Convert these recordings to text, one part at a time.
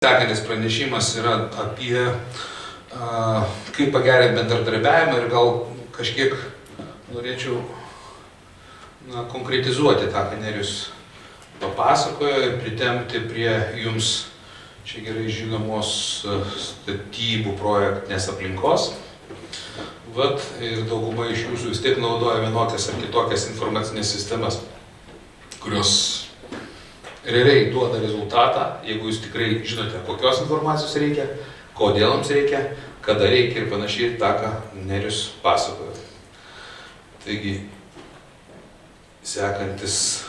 Sekantis pranešimas yra apie kaip pagerinti bendradarbiavimą ir gal kažkiek norėčiau konkretizuoti tą, ką Nerijus papasakojo ir pritempti prie jums čia gerai žinomos statybų projektinės aplinkos. Vat ir dauguma iš jūsų vis tiek naudoja vienokias ar kitokias informacinės sistemas, kurios realiai duoda rezultatą, jeigu jūs tikrai žinote, kokios informacijos reikia, kodėl jums reikia, kada reikia ir panašiai tą, ką Nerijus pasakojo. Taigi, sekantis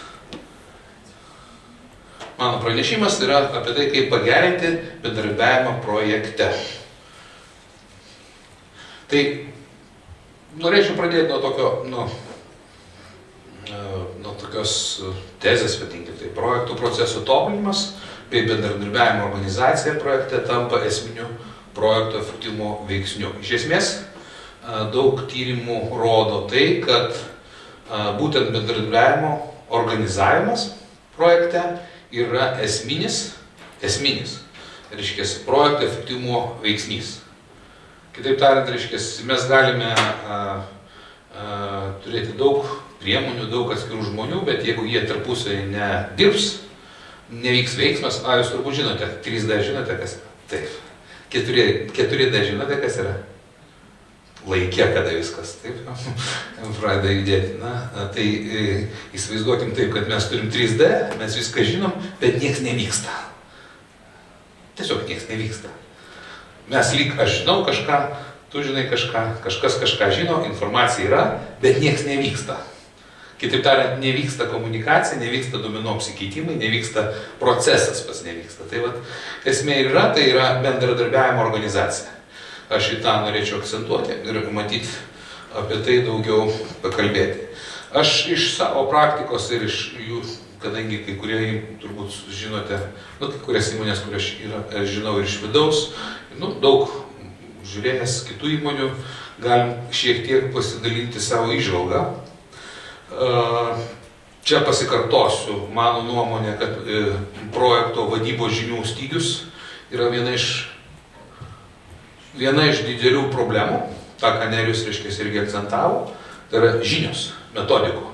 mano pranešimas yra apie tai, kaip pagerinti bendradarbiavimą projekte. Tai norėčiau pradėti nuo tokios tezės, vadinkim, tai projektų procesų tobulinimas bei bendradarbiavimo organizacija projekte tampa esminiu projekto efektyvumo veiksniu. Iš esmės, daug tyrimų rodo tai, kad būtent bendradarbiavimo organizavimas projekte yra esminis, reiškia, projekto efektyvumo veiksnys. Kitaip tariant, reiškia, mes galime turėti daug priemonių, daug atskirų žmonių, bet jeigu jie tarpusai nedirbs, nevyks veiksmas, jūs turbūt žinote, 3D žinote, kas yra? Taip. 4D žinote, kas yra? Laike, kada viskas, taip, pradeda judėti. Tai įsivaizduokim taip, kad mes turim 3D, mes viską žinom, bet nieks nevyksta. Tiesiog nieks nevyksta. Mes lyg aš žinau kažką, tu žinai kažką, kažkas kažką žino, informacija yra, bet nieks nevyksta. Kitaip tariant, nevyksta komunikacija, nevyksta duomenų apsikeitimai, nevyksta procesas pats nevyksta. Tai vat, esmė yra, tai yra bendradarbiavimo organizacija. Aš į tą norėčiau akcentuoti ir matyti apie tai daugiau pakalbėti. Aš iš savo praktikos ir iš jų, kadangi kai kurie turbūt žinote, kai kurias įmonės, kurias aš žinau ir iš vidaus, daug žiūrėjęs kitų įmonių, galim šiek tiek pasidalinti savo įžvalgą. Čia pasikartosiu mano nuomonė, kad projekto vadybos žinių stygius yra viena iš didelių problemų, tą, ką Nerijus reiškia irgi akcentavo, tai yra žinios, metodikų.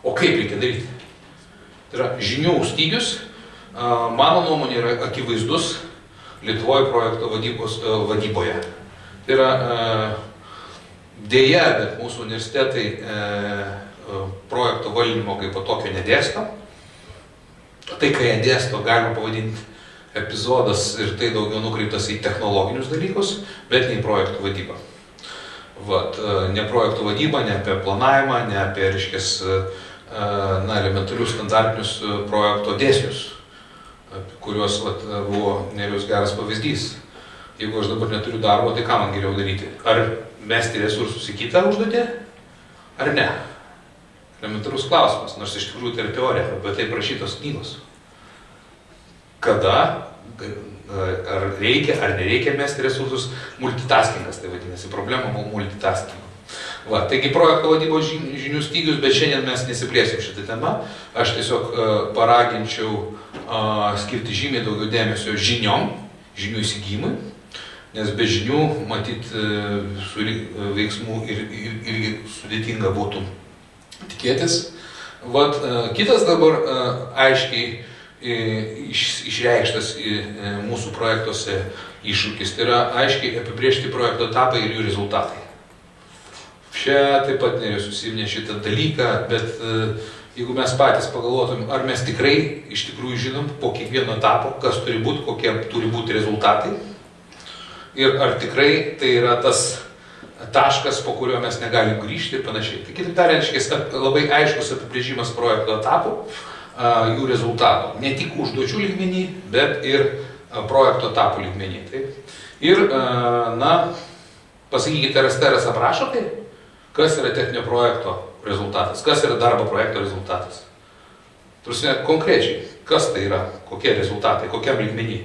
O kaip reikia daryti? Tai yra žinių stygius, mano nuomonė yra akivaizdus Lietuvoje projekto vadyboje. Tai yra dėja, bet mūsų universitetai projekto valdymo kaip tokio nedėsto. Tai, ką jie dėsto, galima pavadinti epizodas ir tai daugiau nukreiptas į technologinius dalykus, bet ne į projektų vadybą. Ne projektų vadybą, ne apie planavimą, ne apie, reiškės, elementarius standartinius projekto dėsnius, kuriuos buvo Nerijus geras pavyzdys. Jeigu aš dabar neturiu darbo, tai ką man geriau daryti? Ar mesti resursus į kitą užduotį, ar ne? Elementarus klausimas, nors iš tikrųjų tai yra teorija, bet tai prašytos knygos. Kada, ar reikia, ar nereikia mesti resursus, multitaskingas, tai vadinasi, problema multitaskingo. Taigi projekto vadybos žinių stygius, bet šiandien mes nesiplėsim šitą temą. Aš tiesiog paraginčiau skirti žymiai daugiau dėmesio žiniom, žinių įsigijimui, nes be žinių, matyt, su veiksmų irgi sudėtinga būtų tikėtis. Kitas dabar aiškiai išreikštas mūsų projektuose iššūkis, tai yra aiškiai apibrėžti projekto etapą ir jų rezultatai. Čia taip pat Nerijus užsiminė šitą dalyką, bet jeigu mes patys pagalvotum, ar mes tikrai iš tikrųjų žinom po kiekvieno etapo, kas turi būti, kokie turi būti rezultatai ir ar tikrai tai yra tas taškas, po kurio mes negalim grįžti ir panašiai. Tai kitaip tariant, labai aiškus apibrėžimas projekto etapų, jų rezultatų. Ne tik užduočių lygmenį, bet ir projekto etapų lygmenį. Ir, pasakykite, RSTRS aprašo tai, kas yra techninio projekto rezultatas, kas yra darbo projekto rezultatas. Prasme, konkrečiai, kas tai yra, kokie rezultatai, kokiam lygmenį,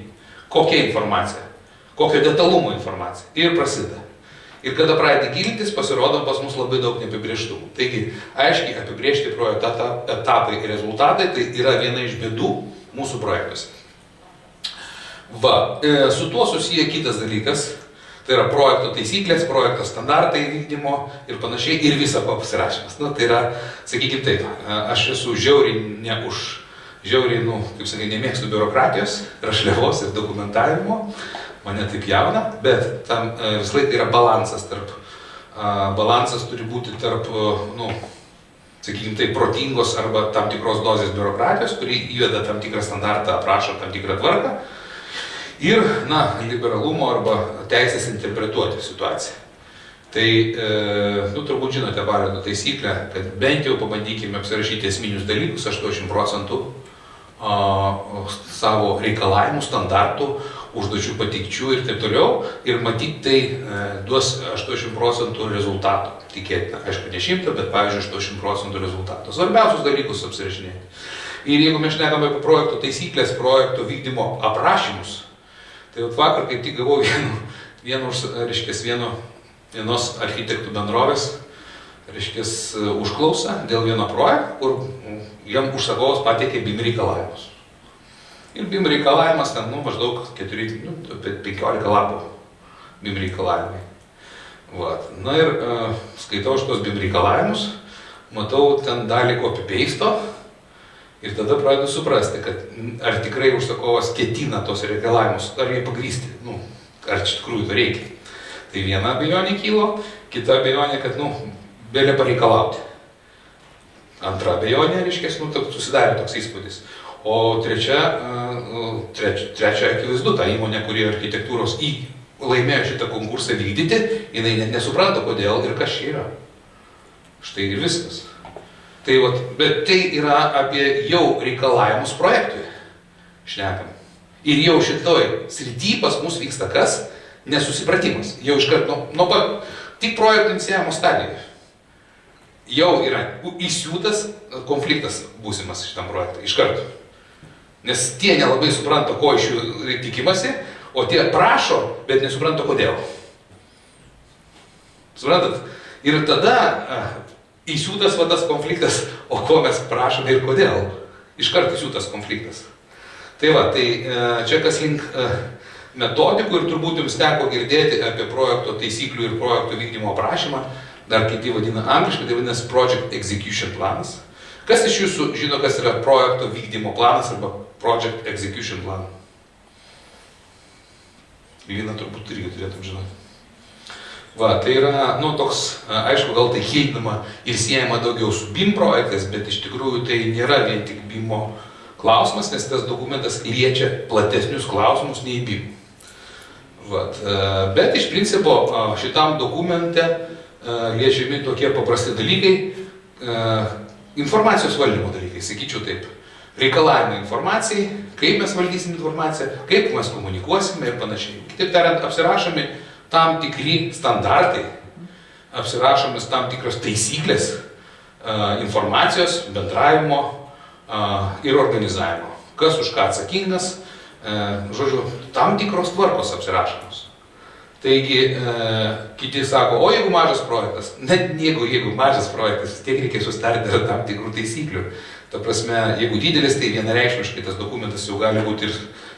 kokia informacija, kokio detalumo informacija. Ir prasideda. Ir kada pradedi gilintis, pasirodo pas mus labai daug neapibrėžtumų. Taigi, aiškiai apibrėžti projekto etapai ir rezultatai, tai yra viena iš bėdų mūsų projektuose. Va, su tuo susiję kitas dalykas, tai yra projekto taisyklės, projekto standartai vykdymo ir panašiai, ir viso ko pasirašymas. Nu, tai yra, sakykime taip, aš esu žiauriai, kaip sakai, nemėgstu biurokratijos, rašliavos ir dokumentavimo, mane taip jauna, bet tam visą laiką yra balansas turi būti tarp, sakykime taip, protingos arba tam tikros dozės biurokratijos, kuri įveda tam tikrą standartą, aprašo tam tikrą tvarką, ir, liberalumo arba teisės interpretuoti situaciją. Tai, turbūt žinote Bareto taisyklę, kad bent jau pabandykime apsirašyti esminius dalykus, 80% savo reikalavimų, standartų, užduočių patikčių ir taip toliau, ir matyt tai duos 80% rezultatų. Tikėtina, aišku, ne 100, bet pavyzdžiui 80% rezultatų. Svarbiausius dalykus apsirašinėti. Ir jeigu mes šnekame apie projekto taisyklės, projekto vykdymo aprašymus, tai vakar kaip tik gavau vienos architektų bendrovės užklausą dėl vieno projekto, kur jam užsakovas pateikė BIM reikalavimus. Ir BIM reikalavimas ten maždaug 15 lapų BIM reikalavimai. Na ir skaitau šitos BIM reikalavimus, matau ten dalį copy-pasto. Ir tada pradedu suprasti, kad ar tikrai užsakovas ketina tos reikalavimus, ar jie pagrįsti, ar iš tikrųjų to reikia. Tai viena abejonė kylo, kita abejonė, kad, bėlė pareikalauti. Antra abejonė, susidarė toks įspūdis. O trečia akivaizdu, ta įmonė, kuri architektūros laimėjo šitą konkursą vykdyti, jinai net nesupranta, kodėl ir kas čia yra. Štai ir viskas. Bet tai yra apie jau reikalavimus projektui, šnekam. Ir jau šitoj srity pas mus vyksta kas? Nesusipratimas. Jau iškart, tik projekto inicijavimo stadijoje. Jau yra įsiūtas konfliktas būsimas šitam projektui, iškart. Nes tie nelabai supranta, ko iš jų tikimasi, o tie prašo, bet nesupranta kodėl. Suprantat? Ir tada įsiūtas tas konfliktas, o ko mes prašome ir kodėl. Iškart įsiūtas konfliktas. Tai čia kas link metodikų, ir turbūt jums teko girdėti apie projekto taisyklių ir projekto vykdymo aprašymą, dar kiti vadina angliškai, tai vadinasi Project Execution planas. Kas iš jūsų žino, kas yra projekto vykdymo planas arba Project Execution plan? Vieną turbūt irgi turėtum žinoti. Tai yra, toks, aišku, gal tai heitinama ir siejama daugiau su BIM projektais, bet iš tikrųjų tai nėra vien tik BIM-o klausimas, nes tas dokumentas liečia platesnius klausimus nei BIM. Bet iš principo šitam dokumente liečiami tokie paprasti dalykai, informacijos valdymo dalykai, sakyčiau taip. Reikalavimai informacijai, kaip mes valdysim informaciją, kaip mes komunikuosime ir panašiai. Kitaip tariant, apsirašomi tam tikri standartai, apsirašomis tam tikros taisyklės informacijos, bendravimo ir organizavimo. Kas už ką atsakingas, tam tikros tvarkos apsirašomos. Taigi, kiti sako, o jeigu mažas projektas, net jeigu mažas projektas, vis tiek reikia susitarti dėl tam tikrų taisyklių. Ta prasme, jeigu didelis, tai vienareikšmiškai tas dokumentas jau gali būti ir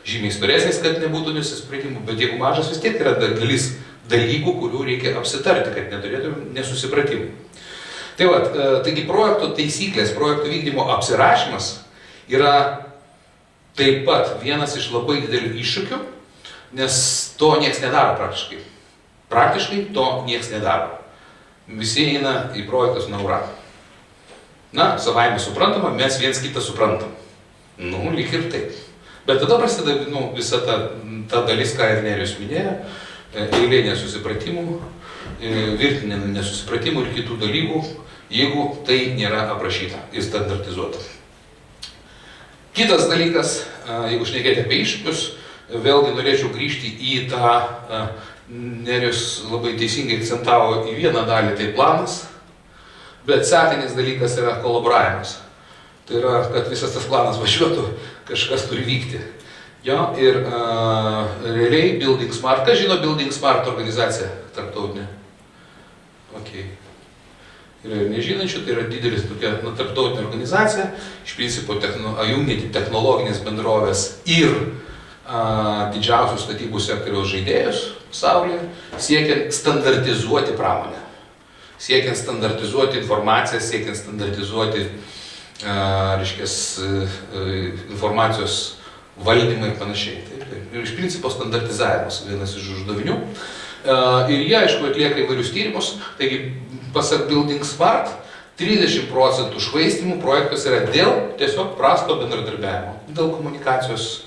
žymiai storesnis, kad nebūtų nesusipratimų, bet jeigu mažas, vis tiek yra dalis dalykų, kurių reikia apsitarti, kad neturėtume nesusipratimų. Taigi projekto taisyklės, projekto vykdymo apsirašymas yra taip pat vienas iš labai didelių iššūkių, nes to nieks nedaro praktiškai. Praktiškai to nieks nedaro. Visi eina į projektus na ura. Savaime suprantama, mes viens kitą suprantam. Lyg ir taip. Bet tada prasideda visa ta dalis, ką ir Nerijus minėjo, eilė nesusipratimų, virtinė nesusipratimų ir kitų dalykų, jeigu tai nėra aprašyta ir standartizuota. Kitas dalykas, jeigu šnekėti apie iššūkius, vėlgi norėčiau grįžti į tą, Nerijus labai teisingai akcentavo į vieną dalį, tai planas, bet sekantis dalykas yra kolaboravimas. Tai yra, kad visas tas planas važiuotų, kažkas turi vykti. Ir realiai Building Smart, kas žino Building Smart organizaciją tarptautinę? Yra ir nežinančių, tai yra didelis tokia tarptautinė organizacija, iš principo jungianti technologinės bendrovės ir didžiausius statybų sektoriaus žaidėjus pasaulyje, siekiant standartizuoti pramonę, siekiant standartizuoti informaciją, siekiant standartizuoti informacijos valdymą ir panašiai. Ir iš principo standartizavimas vienas iš uždavinių. Ir jie, aišku, atlieka įvairius tyrimus, taigi, pasak Building Smart, 30% švaistymų projektuose yra dėl tiesiog prasto bendradarbiavimo, dėl komunikacijos,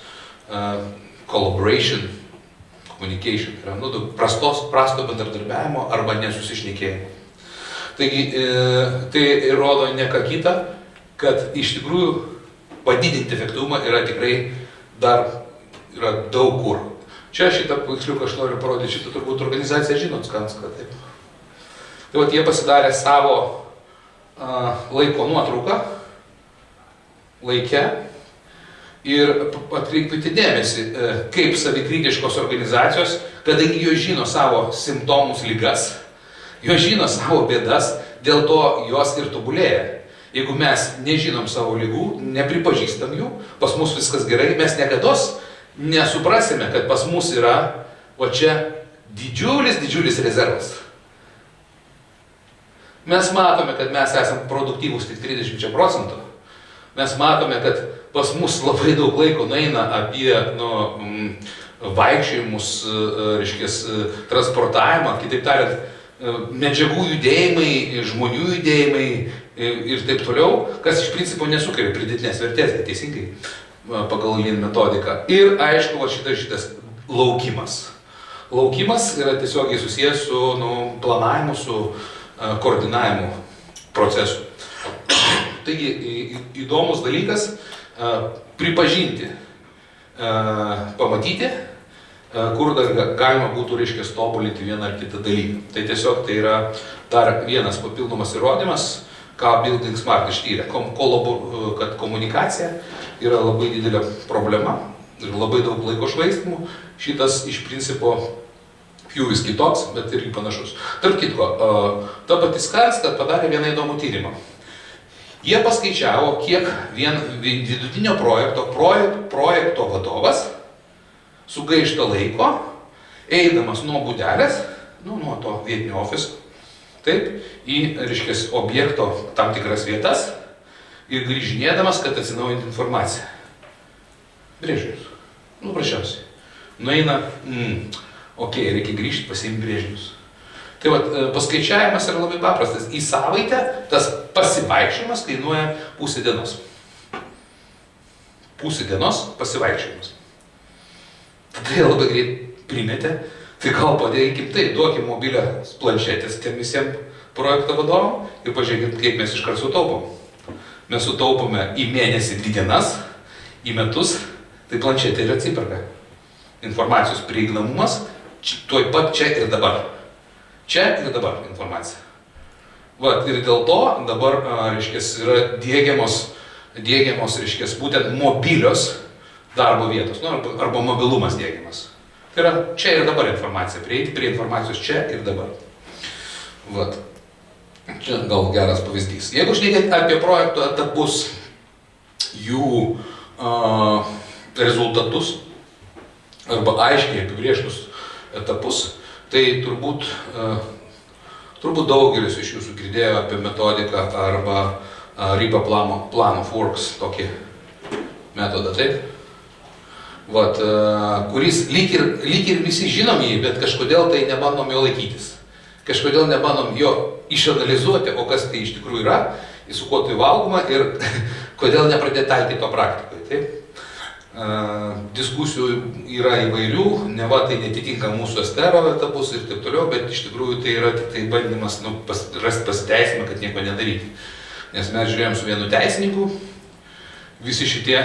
collaboration, communication, prasto bendradarbiavimo arba nesusišnekėjimo. Taigi, tai rodo ne ką kitą, kad iš tikrųjų padidinti efektyvumą yra tikrai dar yra daug kur. Čia šitą paveiksliuką aš noriu parodyti, šitą turbūt organizaciją žinot, Skanska, taip. Tai vat jie pasidarė savo laiko nuotrauką, laike, ir atkreipkite dėmesį, kaip savikritiškos organizacijos, kadangi jos žino savo simptomus, ligas, jos žino savo bėdas, dėl to jos ir tobulėja. Jeigu mes nežinom savo ligų, nepripažįstam jų, pas mus viskas gerai, mes niekados nesuprasime, kad pas mus yra o čia didžiulis rezervas. Mes matome, kad mes esame produktyvūs tik 30%. Mes matome, kad pas mus labai daug laiko nueina apie vaikščiojimus, transportavimą, kitaip tariant, medžiagų judėjimai, žmonių judėjimai ir taip toliau, kas iš principo nesukuria pridėtinės vertės, teisingai, pagal Lean metodiką. Ir aišku, šitas laukimas. Laukimas yra tiesiogiai susijęs su planavimu, su koordinavimu procesų. Taigi, įdomus dalykas pripažinti, pamatyti, kur dar galima būtų, tobulinti vieną ar kitą dalyką. Tai tiesiog tai yra dar vienas papildomas įrodymas, ką Building Smart ištyrė, kad komunikacija yra labai didelė problema ir labai daug laiko švaistymų. Šitas iš principo pjūvis kitoks, bet irgi panašus. Tarp kitko, ta pati Skanska padarė vieną įdomų tyrimą. Jie paskaičiavo, kiek vidutinio projekto vadovas sugaišta laiko, eidamas nuo būdelės, nuo to vietinio ofiso, taip, į, objekto tam tikras vietas ir grįžinėdamas, kad atsinaujinti informaciją. Brėžinius. Prašiausiai. Nueina, reikia grįžti, pasiimti brėžinius. Tai paskaičiavimas yra labai paprastas. Į savaitę tas pasivaikščiojimas kainuoja pusę dienos. Pusę dienos pasivaikščiojimas. Tada jie labai greit primetė, tai gal padėkim taip, duokim mobilią planšetės tiem visiems projekto vadovam ir pažiūrėkit, kaip mes iškart sutaupom. Mes sutaupome į mėnesį 2 dienas, į metus, tai planšetė ir atsiperka. Informacijos prieinamumas, tuoj pat čia ir dabar. Čia ir dabar informacija. Ir dėl to dabar, yra diegiamos, būtent mobilios darbo vietos, arba mobilumas diegiamas. Tai yra čia ir dabar informacija, prieiti prie informacijos čia ir dabar. Čia gal geras pavyzdys. Jeigu šnekėt apie projekto etapus, jų rezultatus, arba aiškiai apibrėžtus etapus, tai turbūt daugelis iš jūsų girdėjo apie metodiką arba RIPA Plan of Works, tokį metodą, taip? Kuris lyg ir visi žinom jį, bet kažkodėl tai nebandom jo laikytis. Kažkodėl nebandom jo išanalizuoti, o kas tai iš tikrųjų yra, su kuo tai valgoma ir kodėl nepradėti taikyti to praktikoje, taip? Diskusijų yra įvairių, neva tai netitinka mūsų estero etapus ir taip toliau, bet iš tikrųjų tai yra tik tai bandymas rasti pasiteisimą, kad nieko nedaryti. Nes mes žiūrėjom su vienu teisininku, visi šitie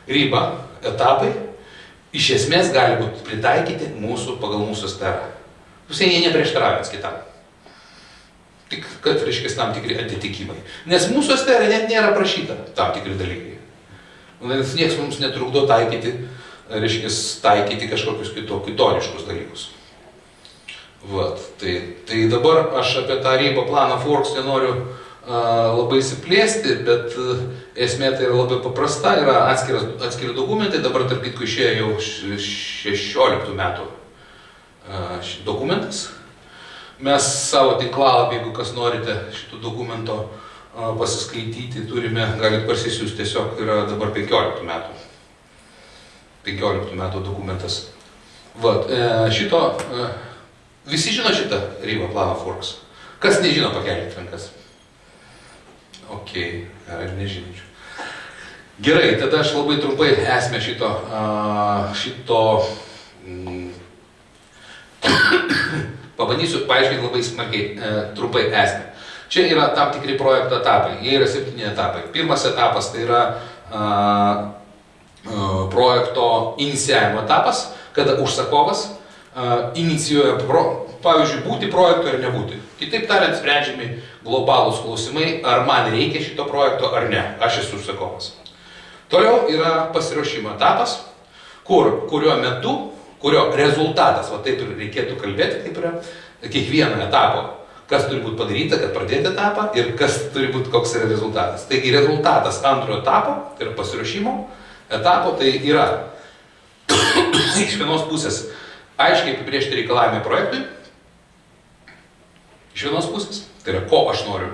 RIPA etapai iš esmės gali būti pritaikyti pagal mūsų esterą. Jie neprieštaravęs kitam. Tik, kad tam tikri atitikimai. Nes mūsų esterė net nėra prašyta tam tikri dalykai. Nes nieks mums netrukdo taikyti kažkokius kitoniškus dalykus. Tai dabar aš apie tą RIPA Plan of Works nenoriu labai įsiplėsti, bet esmė tai yra labai paprasta, yra atskiri dokumentai, dabar tarp kitko išėjo jau 16 metų dokumentas. Mes savo tinklalapį, jeigu kas norite šito dokumento pasiskaityti, turime, galite parsisiųsti, tiesiog yra dabar 15 metų. 15 metų dokumentas. Vat, visi žino šitą Riva Plan of Works. Kas nežino, pakelkite rankas. Ok, ar nežinčiau. Gerai, tada aš labai trumpai esmę šito pabandysiu paaiškinti labai smarkiai trumpai esmę. Čia yra tam tikri projekto etapai, jie yra 7 etapai. Pirmas etapas tai yra projekto inicijavimo etapas, kada užsakovas inicijuoja, pavyzdžiui, būti projektu ar nebūti. Kitaip tariant, sprendžiami globalūs klausimai, ar man reikia šito projekto ar ne, aš esu užsakovas. Toliau yra pasiruošimo etapas, kurio metu, kurio rezultatas, va taip ir reikėtų kalbėti, kaip yra kiekvieno etapo, kas turi būti padaryta, kad pradėti etapą ir kas turi būti, koks yra rezultatas. Taigi rezultatas antrojo etapo, tai yra pasiruošimo etapo, tai yra iš vienos pusės aiškiai apibrėžti reikalavimai projektui, iš vienos pusės, tai yra ko aš noriu,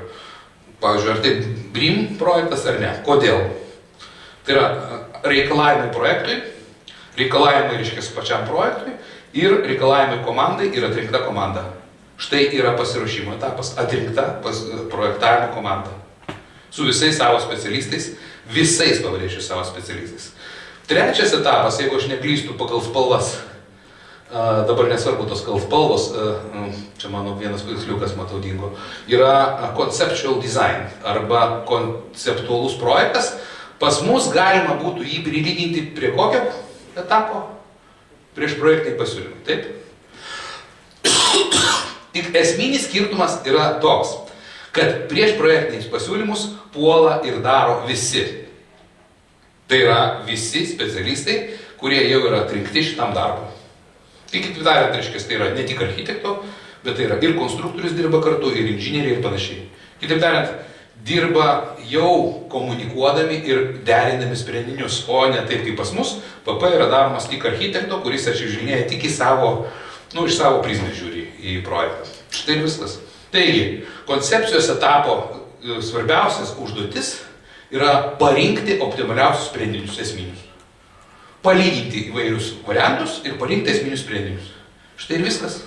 pavyzdžiui, ar tai BRIM projektas ar ne, kodėl. Tai yra reikalavimai projektui, reikalavimai reiškia pačiam projektui ir reikalavimai komandai ir atrinkta komanda. Štai yra pasiruošimo etapas, atrinkta projektavimo komanda. Su visais savo specialistais, visais pabrėžiu savo specialistais. Trečias etapas, jeigu aš neklystu pagal spalvas, dabar nesvarbu tos spalvos, čia mano vienas paveiksliukas matau dingo, yra conceptual design arba konceptualus projektas. Pas mus galima būtų jį prilyginti prie kokio etapo? Prieš projektinį pasiūlymą, taip? Tik esminis skirtumas yra toks, kad prieš projektinius pasiūlymus puola ir daro visi. Tai yra visi specialistai, kurie jau yra atrinkti šitam darbui. Tai kitaip tariant, tai yra ne tik architekto, bet tai yra ir konstruktorius dirba kartu, ir inžinieriai ir panašiai. Kitaip tariant, dirba jau komunikuodami ir derindami sprendinius, o ne taip kaip pas mus. PP yra daromas tik architekto, kuris atsižvelginėja tik į savo, iš savo prizmės žiūri į projektą. Štai viskas. Taigi, koncepcijos etapo svarbiausias užduotis yra parinkti optimaliausius sprendinius esminius. Palyginti įvairius variantus ir parinkti esminius sprendinius. Štai ir viskas.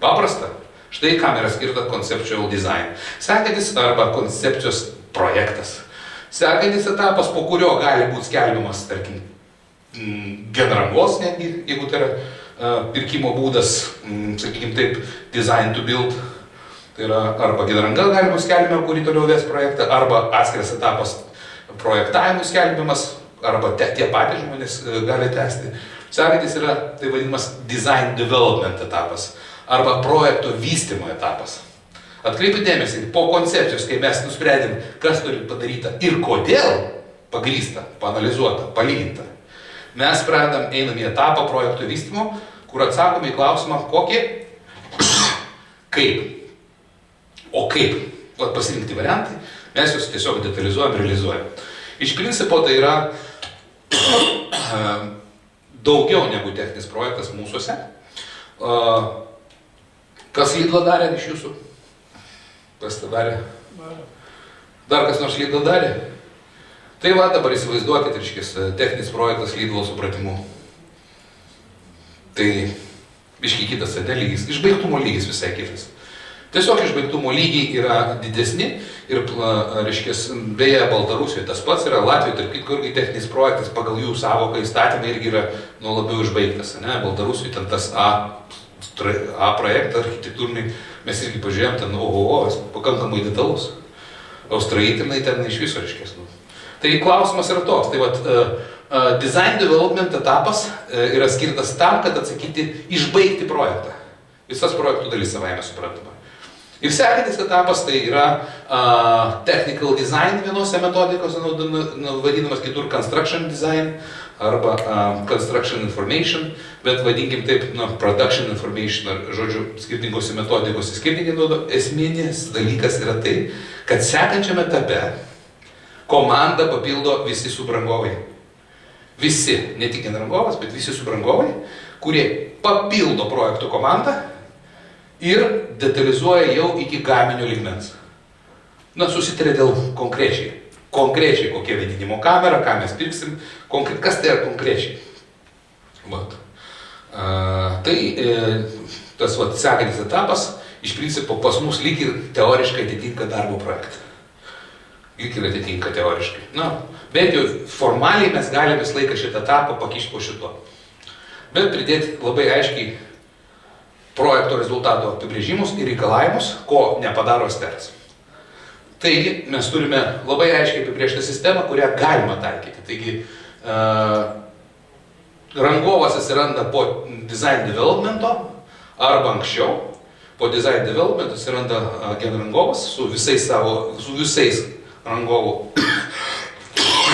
Paprasta. Štai kam yra skirta conceptual design. Sekantis arba koncepcijos projektas. Sekantis etapas, po kurio gali būti skelbiamas, tarkim, genrangos netgi, jeigu tai yra pirkimo būdas, sakykime taip, design to build. Tai yra arba genranga gali būti skelbiama, kurį toliau ves projektą, arba atskiras etapas projektavimui skelbiamas, arba tie patys žmonės gali tęsti. Sekantis yra tai vadinamas design development etapas. Arba projekto vystymo etapas. Atkreipiu dėmesį, po koncepcijos, kai mes nusprendėm, kas turi padaryta ir kodėl, pagrįsta, paanalizuota, palyginta, mes pradedam, einam į etapą projekto vystymo, kur atsakome į klausimą, kokį, kaip. O kaip? Pasirinkti variantai, mes juos tiesiog detalizuojam, realizuojam. Iš principo tai yra daugiau negu techninis projektas mūsuose. Kas Lidlą darė iš jūsų? Kas tą darė? Dar kas nors Lidlą darė? Tai va, dabar įsivaizduokit, techninis projektas Lidlo supratimu. Tai biškai kitas lygis, išbaigtumo lygis visai kitas. Tiesiog išbaigtumo lygiai yra didesni ir, beje, Baltarusijoje tas pats yra, Latvijoje, tarp kitko, irgi techninis projektas pagal jų savoką įstatymą irgi yra labiau išbaigtas. Baltarusijoje ten tas A projektą architektūrinį, mes irgi pažiūrėjom, ten pakankamai detalus. Austraitinai ten iš viso reiškės. Tai klausimas yra toks, tai vat, design development etapas yra skirtas tam, kad atsakyti, išbaigti projektą. Visas projektų dalis savaime suprantama. Ir sekantis etapas tai yra technical design vienose metodikose, vadinamas kitur construction design arba construction information, bet vadinkim taip, production information, žodžiu, skirtingose metodikose skirtingai naudo. Esminis dalykas yra tai, kad sekančiame etape Komandą papildo visi subrangovai. Visi, ne tik rangovas, bet visi subrangovai, kurie papildo projekto komandą ir detalizuoja jau iki gaminio lygmens. Na, susitarė dėl konkrečiai, kokia vėdinimo kamera, ką mes pirksim, kas tai yra konkrečiai. Vat. Tas sekantis etapas, iš principo pas mus lyg ir teoriškai atitinka darbo projektą. Lyg ir atitinka teoriškai. Na, bent jau formaliai mes galime visą laiką šitą etapą pakišti po šito. Bet pridėti labai aiškiai projekto rezultato apibrėžimus ir reikalavimus, ko nepadaro steras. Taigi mes turime labai aiškiai apibrėžtą sistemą, kurią galima taikyti. Taigi rangovas atsiranda po design developmento arba anksčiau. Po design development atsiranda genrangovas su visais rangovų,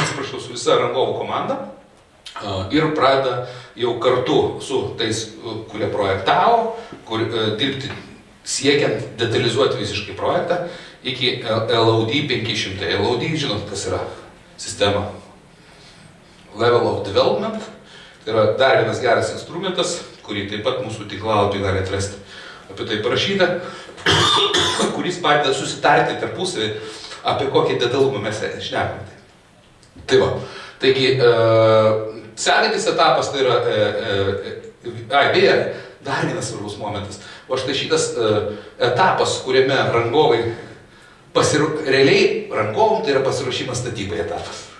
atsiprašau, su visa rangovų komanda ir pradeda jau kartu su tais, kurie projektavo, dirbti siekiant detalizuoti visiškai projektą iki LOD 500. LOD, žinot, kas yra sistema Level of Development. Tai yra dar vienas geras instrumentas, kurį taip pat mūsų tinklalapį gali atrasti. Apie tai parašyta, kuris padeda susitarti tarpusavį, apie kokį detalumą mes šnekame. Tai va, taigi, sekantis etapas tai yra, beje, dar vienas svarbus momentas. O štai šitas etapas, kuriame rangovai, realiai rangovom tai yra pasiruošimas statybai etapas.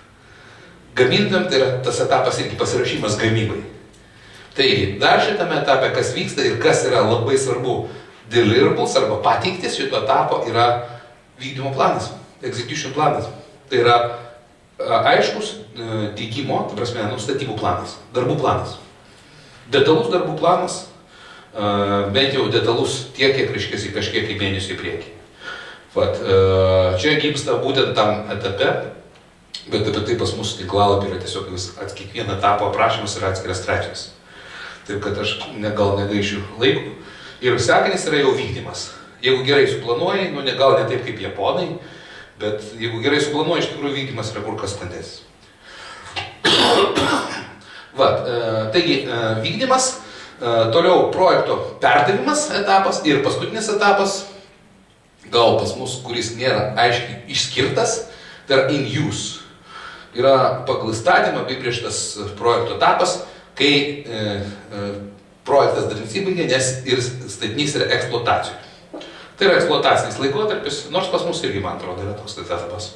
Gamintam tai yra tas etapas irgi pasiruošimas gamybai. Taigi, dar šitame etape, kas vyksta ir kas yra labai svarbu, deliverables arba pateiktis šito etapo yra vykdymo planas, execution planas. Tai yra aiškus teikimo, ta prasme, statybų planas, darbų planas. Detalus darbų planas, bent jau detalus tiek, kiek reiškiasi kažkiek į mėnesį į priekį. Vat, čia gimsta būtent tam etape, bet apie tai pas mūsų tinklalapį yra tiesiog kiekvieno etapo aprašymas ir atskiras straipsnis. Taip, kad aš gal negaišiu laikų. Ir sekantis yra jau vykdymas. Jeigu gerai suplanuoji, gal ne taip kaip japonai, bet jeigu gerai suplanuoji, iš tikrųjų vykdymas yra kur kas sklandesnis. Taigi, vykdymas, toliau projekto perdavimas etapas ir paskutinis etapas, gal pas mus, kuris nėra aiškiai išskirtas, tai yra in use. Yra pagal įstatymą apibrėžtas projekto etapas, kai projektas dar nesibaigė, nes ir statinys yra eksploatacijų. Tai yra eksploatacinis laikotarpis, nors pas mus irgi, man atrodo, yra toks etapas,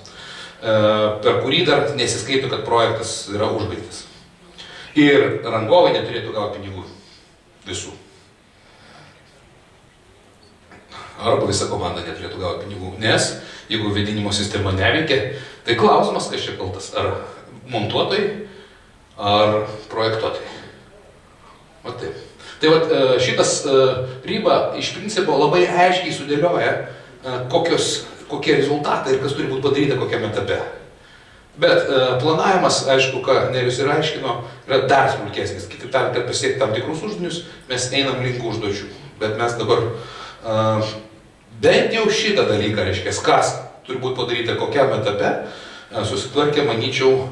per kurį dar nesiskaito, kad projektas yra užbaigtas. Ir rangovai neturėtų gauti pinigų visų. Arba visa komanda neturėtų gauti pinigų, nes jeigu vėdinimo sistema neveikia, tai klausimas, kas čia kaltas, ar montuotojai, ar projektuotojai. Va taip. Tai vat, šitas ryba iš principo labai aiškiai sudėlioja, kokie rezultatai ir kas turi būti padaryta kokiame etape. Bet planavimas, aišku, ką Nerijus ir aiškino, yra dar smulkesnis. Kitaip tariant, kad pasiekti tam tikrus uždavinius, mes einam link užduočių. Bet mes dabar bent jau šitą dalyką, reiškia, kas turi būti padaryta kokiame etape, susitvarkė, manyčiau,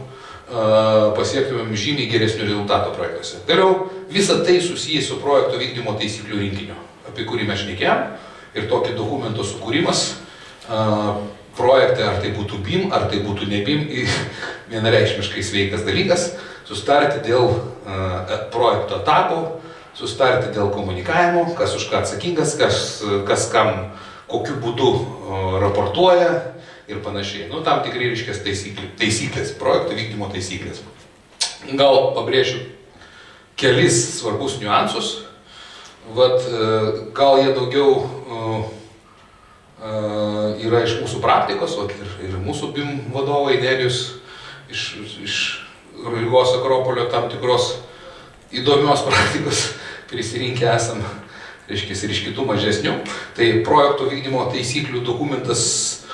pasiektumėm žymiai geresnių rezultatų projektuose. Toliau, visa tai susijęs su projekto vykdymo taisyklių rinkiniu, apie kurį mes šnekėjom, ir tokio dokumento sukūrimas projekte, ar tai būtų BIM, ar tai būtų ne BIM, vienareikšmiškai sveikas dalykas, sustarti dėl projekto etapų, sustarti dėl komunikavimo, kas už ką atsakingas, kas kam, kokiu būdu raportuoja, ir panašiai. Tam tikrai reiškės taisyklės, projekto vykdymo taisyklės. Gal pabrėšiu kelis svarbus niuansus. Gal jie daugiau yra iš mūsų praktikos, ir mūsų BIM vadovai, Nerijus, iš Rygos Akropolio tam tikros įdomios praktikos prisirinkę esam, reiškės, ir iš kitų mažesnių. Tai projekto vykdymo taisyklių dokumentas,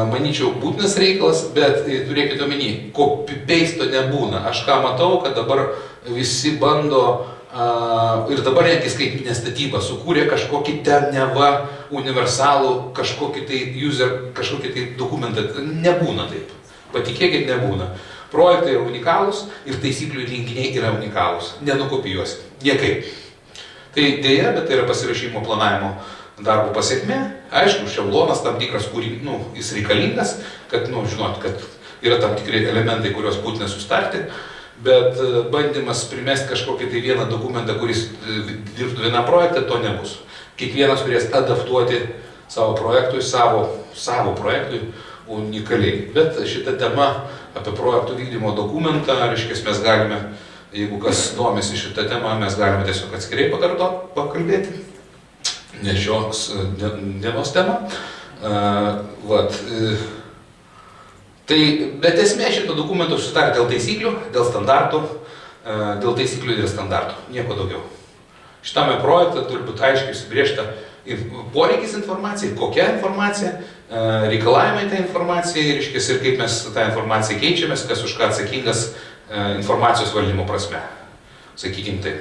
manyčiau, būtinas reikalas, bet turėkite omeny, copy-paste nebūna. Aš ką matau, kad dabar visi bando, ir dabar netgi skaitminė statyba, sukūrė kažkokį ten neva universalų, kažkokį tai user, kažkokį tai dokumentą. Nebūna taip. Patikėkit, nebūna. Projektai yra unikalūs ir taisyklių rinkiniai yra unikalūs. Nenukopijuosi. Niekaip. Tai dėja, bet tai yra pasirašymo planavimo darbo pasiekmė. Aišku, šablonas tam tikras, jis reikalingas, kad, žinot, kad yra tam tikri elementai, kuriuos būtina sustarti, bet bandymas primesti kažkokį tai vieną dokumentą, kuris dirbtų vieną projektą, to nebus. Kiekvienas turės adaptuoti savo projektui, savo projektui unikaliai. Bet šita tema apie projektų vykdymo dokumentą, reiškia, mes galime, jeigu kas domisi šitą temą, mes galime tiesiog atskirai pakalbėti, ne šios dienos tema. Bet esmė šito dokumento susitarti dėl taisyklių, dėl standartų, nieko daugiau. Šitame projekte turi būti aiškiai subrėžta poreikis informacijai, kokia informacija, reikalavimai tai informacijai, ir kaip mes tą informaciją keičiamės, kas už ką atsakingas informacijos valdymo prasme. Sakykim taip.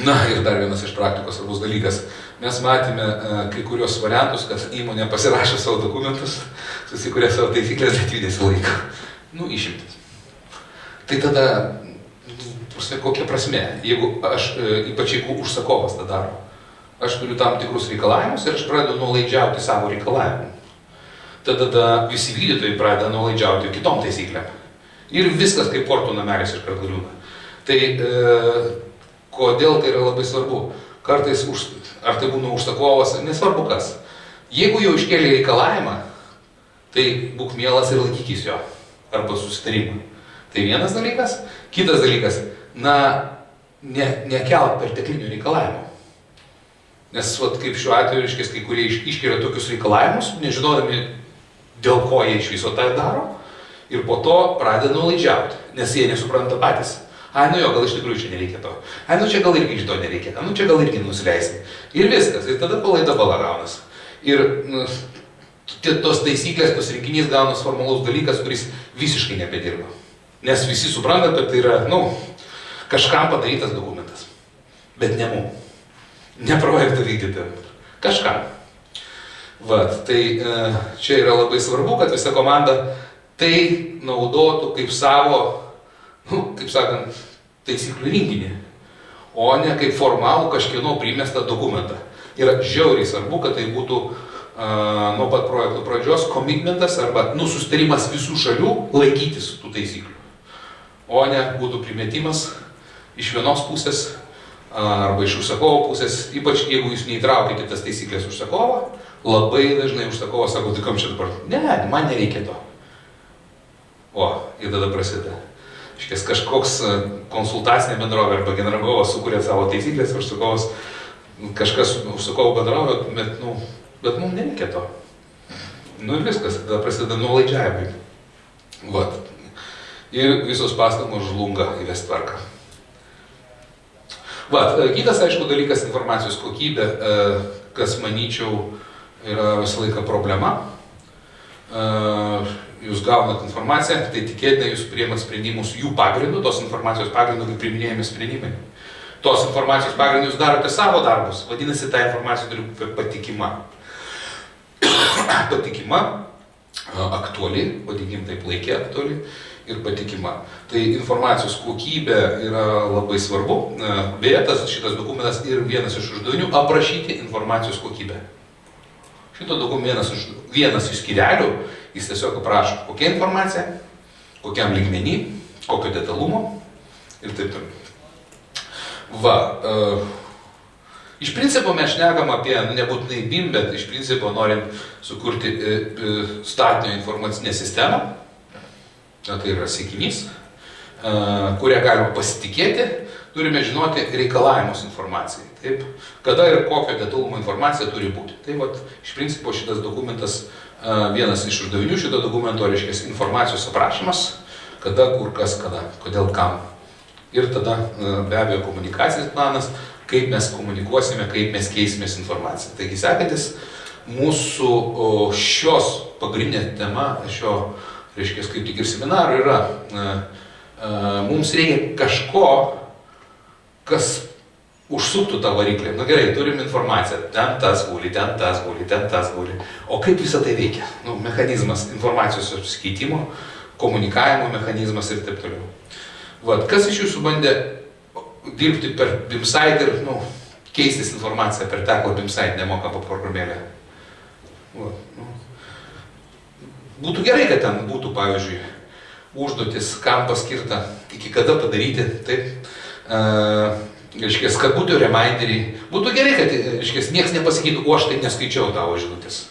Na ir dar vienas iš praktikos svarbus dalykas. Mes matėme kai kurios variantus, kad įmonė pasirašo savo dokumentus, susikuria savo taisyklės, bet jų nesilaiko. Išimtis. Tai tada, kokia prasme, ypač jeigu užsakovas tą daro. Aš turiu tam tikrus reikalavimus ir aš pradedu nuolaidžiauti savo reikalavimų. Tada visi vykdytojai pradeda nuolaidžiauti kitom taisyklėm. Ir viskas kaip portų namelis iškart griūna. Tai kodėl tai yra labai svarbu? Kartais, ar tai būna užsakovas, nesvarbu kas. Jeigu jau iškėlė reikalavimą, tai būk mielas ir laikykis jo. Arba susitarimą. Tai vienas dalykas. Kitas dalykas, nekelk perteklinių reikalavimų. Nes kaip šiuo atveju, kai kurie iškelia tokius reikalavimus, nežinodami, dėl ko jie iš viso tą daro, ir po to pradeda nuolaidžiauti, nes jie nesupranta patys. Gal iš tikrųjų čia nereikia to. Čia gal irgi iš to nereikia. Čia gal irgi nusileisim. Ir viskas. Ir tada palaida bala gaunas. Ir tos taisyklės, tos rinkinys gaunas formalus dalykas, kuris visiškai nebedirba. Nes visi supranta, kad tai yra, kažkam padarytas dokumentas. Bet ne mum. Ne projektų vykdytojams. Kažkam. Tai čia yra labai svarbu, kad visa komanda tai naudotų kaip savo, kaip sakant, taisyklių rinkinį, o ne kaip formalų kažkieno primestą dokumentą. Yra žiauriai svarbu, kad tai būtų nuo pat projekto pradžios komitmentas arba susitarimas visų šalių laikytis tų taisyklių. O ne būtų primetimas iš vienos pusės arba iš užsakovo pusės, ypač jeigu jūs neįtraukite tas taisyklės užsakovą, labai dažnai užsakovas sako, tai kam čia dabar? Ne, man nereikia to. Ir tada prasideda. Kažkoks konsultacinė bendrovė arba generalgovas sukuria savo taisyklės, užsakovas, kažkas užsakovo bendrovė, bet mums nereikia to. Ir viskas, tada prasideda nuolaidžiavimai. Ir visos pastangos žlunga įvesti tvarką. Kitas, aišku, dalykas informacijos kokybė, kas, manyčiau, yra visą laiką problema. Jūs gaunat informaciją, tai tikėtina jūs priimat sprendimus jų pagrindu, tos informacijos pagrindu, kai priiminėjami sprendimai. Tos informacijos pagrindu jūs darote savo darbus, vadinasi, ta informacija turi būti patikima. Patikima, aktuali, vadinkim taip, laikė aktuali ir patikima. Tai informacijos kokybė yra labai svarbu. Beje, šitas dokumentas ir vienas iš uždavinių aprašyti informacijos kokybę. Šito dokumentas vienas iš skyrelių, jis tiesiog aprašo, kokia informacija, kokiam lygmenį, kokio detalumo ir taip toliau. Iš principo mes šnekam apie, nebūtinai BIM, bet iš principo norim sukurti statinio informacinę sistemą. Tai yra siekinys, kurią galima pasitikėti, turime žinoti reikalavimus informacijai. Taip, kada ir kokio detalumo informacija turi būti. Tai iš principo šitas dokumentas, vienas iš uždavinių šito dokumento, reiškia informacijos aprašymas, kada, kur, kas, kada, kodėl, kam. Ir tada be abejo komunikacinis planas, kaip mes komunikuosime, kaip mes keisimės informaciją. Taigi sekantis mūsų šios pagrindinė tema, reiškia, kaip tik ir seminarų yra, mums reikia kažko, kas užsuktų tą variklį. Na gerai, turim informaciją, ten tas guli, ten tas guli, ten tas guli. O kaip visą tai veikia? Nu, mechanizmas informacijos apsikeitimo, komunikavimo mechanizmas ir taip toliau. Vat, kas iš jūsų bandė dirbti per BIMsite ir keistis informaciją per Tekla BIMsite nemokamą programėlę? Būtų gerai, kad ten būtų, pavyzdžiui, užduotis, kam paskirta, iki kada padaryti, taip. Reiškės, kad būtų reminderiai. Būtų gerai, kad, reiškės, nieks nepasakytų, o aš tai neskaičiau tavo žinutės.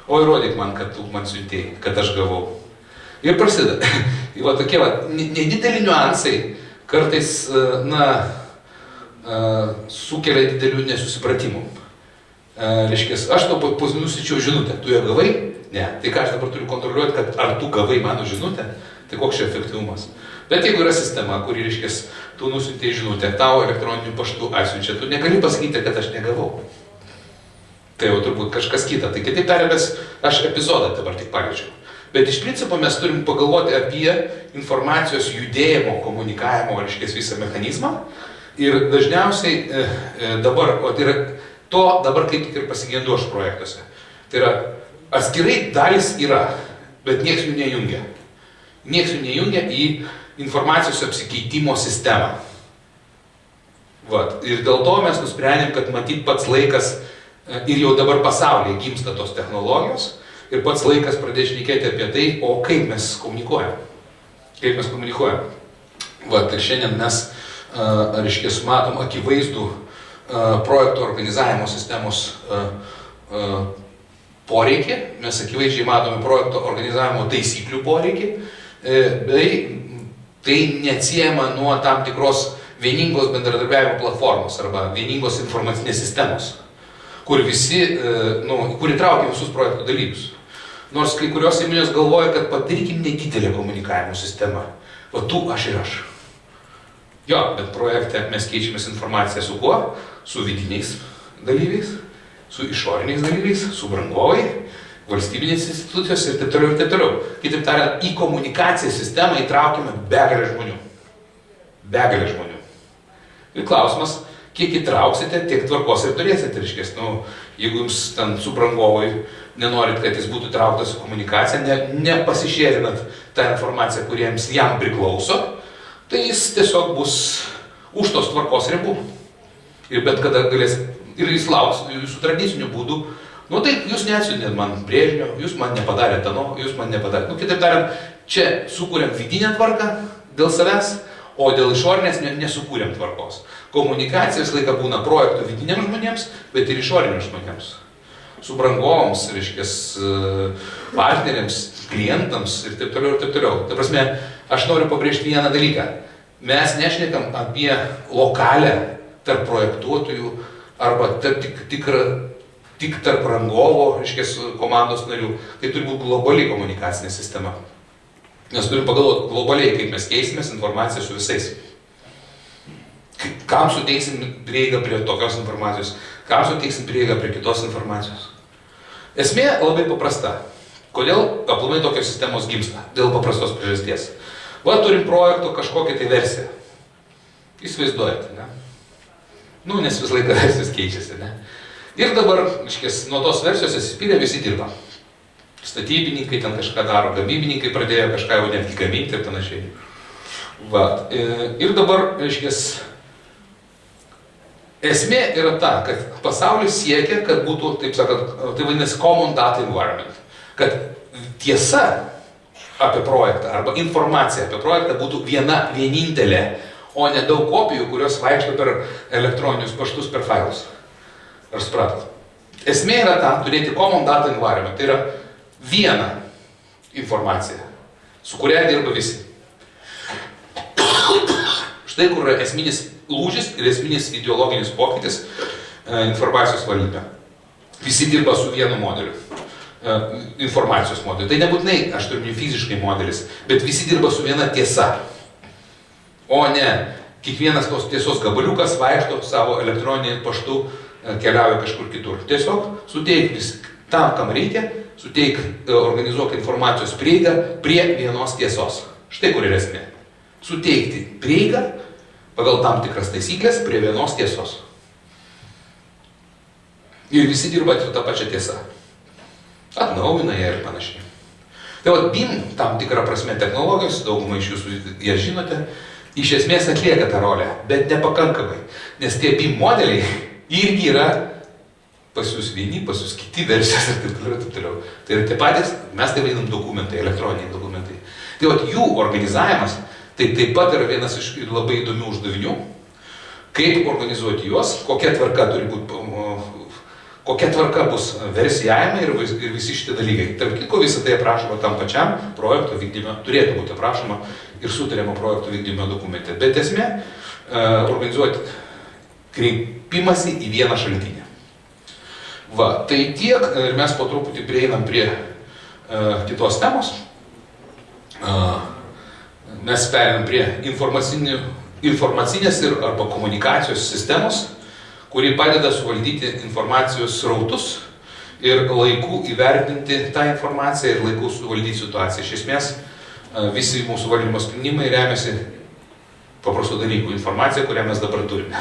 O įrodyk man, kad tu man siuntėjai, kad aš gavau. Ir prasideda. Va tokie, nedideli niuansai kartais, sukelia didelių nesusipratimų. Reiškės, aš tau nusičiau žinutę, tu ją gavai? Ne. Tai ką aš dabar turiu kontroliuoti, kad ar tu gavai mano žinutę? Tai koks čia efektyvumas? Bet jeigu yra sistema, kuri, reiškės, tu nusiuntei žinutę, tau elektroniniu paštu atsiunčia, tu negali pasakyti, kad aš negavau. Tai jau turbūt kažkas kita. Tai kitaip tariant, aš epizodą dabar tik paliečiau. Bet iš principo mes turim pagalvoti apie informacijos judėjimo, komunikavimo, reiškės, visą mechanizmą. Ir dažniausiai dabar, dabar kaip tik ir pasigendu aš projektuose. Tai yra, atskirai dalis yra, bet nieks jų nejungia. Nieks jų nejungia į informacijos apsikeitimo sistemą. Vat. Ir dėl to mes nusprendėm, kad matyt pats laikas ir jau dabar pasaulyje gimsta tos technologijos ir pats laikas pradėti šnekėti apie tai, o kaip mes komunikuojam. Kaip mes komunikuojam. Vat. Ir šiandien mes, reiškės, matom akivaizdų projektų organizavimo sistemos poreikį. Mes akivaizdžiai matome projekto organizavimo taisyklių poreikį. Tai neatsiejama nuo tam tikros vieningos bendradarbiavimo platformos arba vieningos informacinės sistemos, kur įtraukia visus projektų dalyvius. Nors kai kurios įmonės galvoja, kad padarykim nedidelę komunikavimo sistemą. O tu, aš ir aš. Jo, bet projekte mes keičiamės informaciją su kuo? Su vidiniais dalyviais, su išoriniais dalyviais, su brangovai, valstybinės institucijos ir taip toliau ir taip toliau. Kitaip tariant, į komunikaciją sistemą įtraukime begalę žmonių. Begalę žmonių. Ir klausimas, kiek įtrauksite, tiek tvarkos ir turėsite. Reiškės, jeigu jums ten su brangovui nenorit, kad jis būtų įtrauktas į komunikaciją, nepasišėrinat tą informaciją, kuriems jam priklauso, tai jis tiesiog bus už tos tvarkos ribų. Ir bet kada galės, ir jis lauks jūsų tradicinių būdų. Tai jūs neatsiuntėt man brėžinio, jūs man nepadarėte jūs man nepadarėte. Kitaip tariant, čia sukūrėm vidinę tvarką dėl savęs, o dėl išorinės nesukūrėm tvarkos. Komunikacija visą laiką būna projektų vidiniams žmonėms, bet ir išoriniams žmonėms. Su brangovams, reiškės, partneriams, klientams ir taip toliau ir taip toliau. Ta prasme, aš noriu pabrėžti vieną dalyką. Mes nešnekam apie lokalę tarp projektuotojų arba tik tarp rangovo, reiškės, komandos narių. Tai turi būti globali komunikacinė sistema. Mes turim pagalvoti globaliai, kaip mes keisimės informaciją su visais. Kam suteiksim prieigą prie tokios informacijos, kam suteiksim prieigą prie kitos informacijos. Esmė labai paprasta. Kodėl aplamai tokios sistemos gimsta? Dėl paprastos priežasties. Turim projekto kažkokią tai versiją. Įsivaizduojate, ne? Nes vis laiką versijos keičiasi, ne? Ir dabar, reiškės, nuo tos versijos atsispyrę visi dirba. Statybininkai ten kažką daro, gamybininkai pradėjo kažką jau netgi gaminti ir panašiai. Ir dabar, reiškės, esmė yra ta, kad pasaulis siekia, kad būtų, taip sakant, tai vadinasi common data environment. Kad tiesa apie projektą arba informacija apie projektą būtų viena vienintelė, o ne daug kopijų, kurios vaikšto per elektroninius paštus, per failus. Ar supratot? Esmė yra ta, turėti common data environment. Tai yra viena informacija, su kuria dirba visi. Štai kur yra esminis lūžis ir esminis ideologinis pokytis informacijos valdyme. Visi dirba su vienu modeliu. Informacijos modeliu. Tai nebūtinai, aš turiu fiziškai modelis, bet visi dirba su viena tiesa. O ne, kiekvienas tos tiesos gabaliukas vaikšto savo elektroninį paštu, keliauja kažkur kitur. Tiesiog suteik tam, kam reikia, organizuok informacijos prieigą prie vienos tiesos. Štai kur yra esmė. Suteikti prieigą pagal tam tikras taisyklės prie vienos tiesos. Ir visi dirba su tą pačią tiesą. Atnaujina ją ir panašiai. Tai vat BIM, tam tikrą prasme technologijos, daugumą iš jūsų jas žinote, iš esmės atlieka tą rolę, bet nepakankamai. Nes tie BIM modeliai irgi yra pas jūs vieni, pas jūs kiti versijos ir taip toliau, taip toliau. Tai yra tie patys, mes tai vadinam dokumentai, elektroniniai dokumentai. Tai vat jų organizavimas, tai taip pat yra vienas iš labai įdomių uždavinių, kaip organizuoti juos, kokia tvarka turi būti, kokia tvarka bus versijavime ir visi šitie dalykai. Tarp kitko visą tai aprašoma tam pačiam projekto vykdyme, turėtų būti aprašoma ir sutariama projekto vykdyme dokumente. Bet esmė organizuoti kreipimąsi į vieną šaltinį. Va, tai tiek ir mes po truputį prieinam prie kitos temos. Mes pereinam prie informacinės ir arba komunikacijos sistemos, kuri padeda suvaldyti informacijos srautus ir laiku įvertinti tą informaciją ir laiku suvaldyti situaciją. Iš esmės, visi mūsų valdymo sprendimai remiasi paprastų dalykų informacija, kurią mes dabar turime.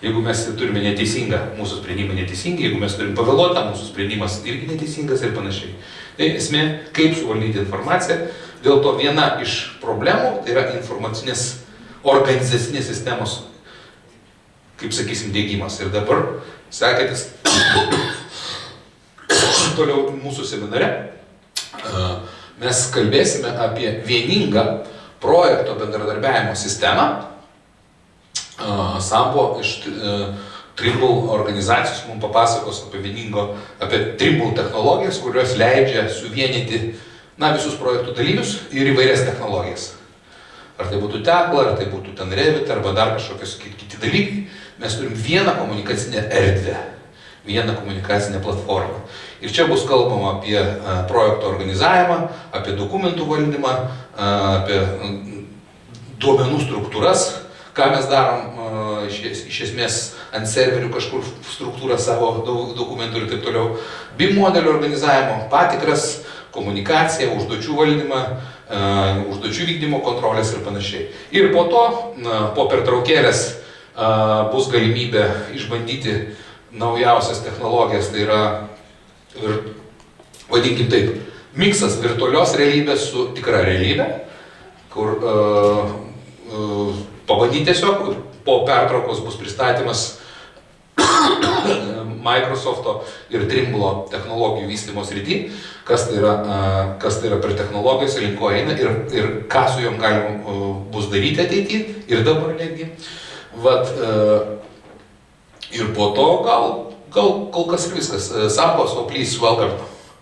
Jeigu mes turime neteisingą, mūsų sprendimai neteisingi, jeigu mes turime pavėluotą, mūsų sprendimas irgi neteisingas ir panašiai. Tai esmė, kaip suvaldyti informaciją. Dėl to viena iš problemų tai yra informacinės organizacinės sistemos, kaip sakysim, diegimas. Ir dabar sekantis toliau mūsų seminare mes kalbėsime apie vieningą projekto bendradarbiavimo sistemą. Sampo iš Trimble organizacijos mums papasakos apie Trimble technologijas, kurios leidžia suvienyti visus projektų dalyvius ir įvairias technologijas. Ar tai būtų Tekla, ar tai būtų ten Revit, arba dar kažkokios kiti dalykai. Mes turim vieną komunikacinę erdvę, vieną komunikacinę platformą. Ir čia bus kalbama apie projekto organizavimą, apie dokumentų valdymą, apie duomenų struktūras, ką mes darom iš esmės ant serverių kažkur struktūrą savo dokumentų ir taip toliau. BIM modelio organizavimo, patikras, komunikaciją, užduočių valdymą, užduočių vykdymo kontrolės ir panašiai. Ir po to, po pertraukėlės, bus galimybė išbandyti naujausias technologijas, tai yra, vadinkim taip, miksas virtualios realybės su tikra realybė, kur pabandyti tiesiog, po pertraukos bus pristatymas Microsofto ir Trimble technologijų vystymo srity, kas tai yra per technologijos, link ko eina ir ką su jom galima bus daryti ateityje ir dabar netgi. Vat, ir po to gal kol kas ir viskas. Sampo, so please welcome.